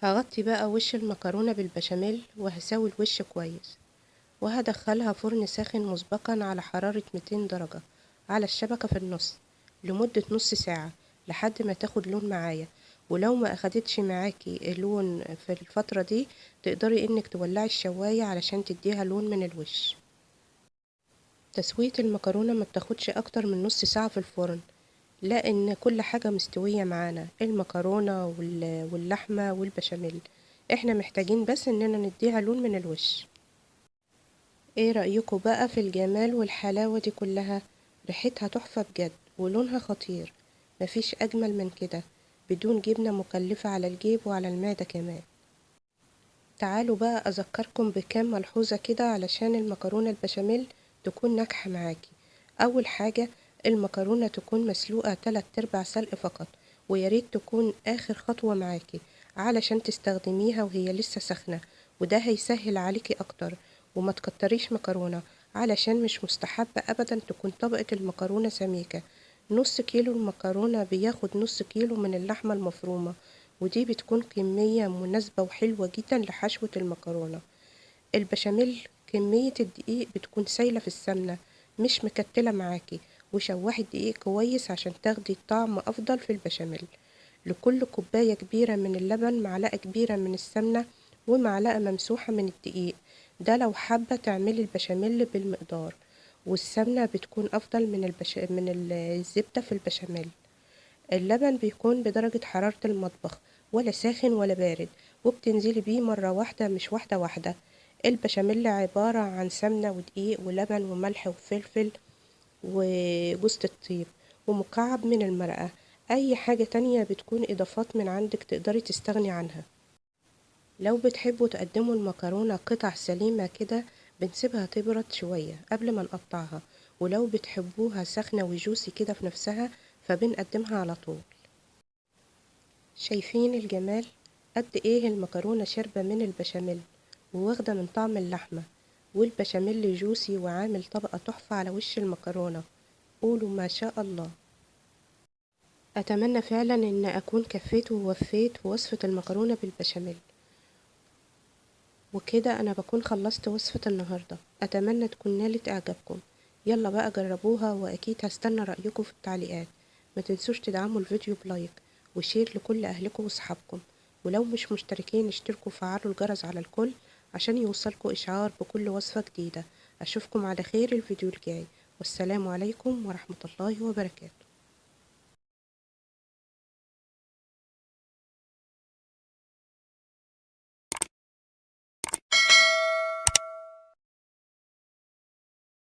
هغطي بقى وش المكرونة بالبشاميل وهسوي الوش كويس، وهدخلها فرن ساخن مسبقا على حرارة 200 درجة على الشبكة في النص لمدة نص ساعة لحد ما تاخد لون معايا. ولو ما اخدتش معاكي اللون في الفترة دي تقدري انك تولعي الشواية علشان تديها لون من الوش. تسوية المكرونة ما بتاخدش اكتر من نص ساعة في الفرن، لان كل حاجة مستوية معانا، المكرونة واللحمة والبشاميل، احنا محتاجين بس اننا نديها لون من الوش. ايه رأيكم بقى في الجمال والحلاوة دي كلها؟ ريحتها تحفة بجد ولونها خطير، مفيش اجمل من كده، بدون جبنة مكلفة على الجيب وعلى المعدة كمان. تعالوا بقى اذكركم بكام ملحوظة كده علشان المكرونة البشاميل تكون ناجحة معاكي. اول حاجة، المكرونة تكون مسلوقة 3/4 سلق فقط، وياريت تكون اخر خطوة معاكي علشان تستخدميها وهي لسه سخنة، وده هيسهل عليكي اكتر. وما تكتريش مكرونة علشان مش مستحب ابدا تكون طبقة المكرونة سميكة. نص كيلو المكرونة بياخد نص كيلو من اللحمة المفرومة، ودي بتكون كمية مناسبة وحلوة جدا لحشوة المكرونة. البشاميل كمية الدقيق بتكون سايلة في السمنة، مش مكتلة معاكي، وشوحي الدقيق كويس عشان تاخدي طعم أفضل في البشاميل. لكل كوباية كبيرة من اللبن معلقة كبيرة من السمنة ومعلقة ممسوحة من الدقيق، ده لو حابة تعملي البشاميل بالمقدار. والسمنة بتكون أفضل من الزبدة في البشاميل. اللبن بيكون بدرجة حرارة المطبخ، ولا ساخن ولا بارد، وبتنزلي بيه مرة واحدة مش واحدة واحدة. البشاميل عبارة عن سمنة ودقيق ولبن وملح وفلفل وجوزة الطيب ومكعب من المرقة. أي حاجة تانية بتكون إضافات من عندك تقدري تستغني عنها. لو بتحبوا تقدموا المكرونة قطع سليمة كده بنسيبها تبرد شوية قبل ما نقطعها، ولو بتحبوها سخنة وجوسي كده في نفسها فبنقدمها على طول. شايفين الجمال؟ قد ايه المكرونة شاربة من البشاميل وواخدة من طعم اللحمة، والبشاميل جوسي وعامل طبقة تحفة على وش المكرونة. قولوا ما شاء الله. أتمنى فعلا إن أكون كفيت ووفيت في وصفة المكرونة بالبشاميل. وكده أنا بكون خلصت وصفة النهاردة، أتمنى تكون نالت إعجابكم. يلا بقى جربوها، وأكيد هستنى رأيكم في التعليقات. ما تنسوش تدعموا الفيديو بلايك وشير لكل أهلكم وصحابكم، ولو مش مشتركين اشتركوا وفعلوا الجرس على الكل عشان يوصلكوا إشعار بكل وصفة جديدة. أشوفكم على خير الفيديو الجاي، والسلام عليكم ورحمة الله وبركاته.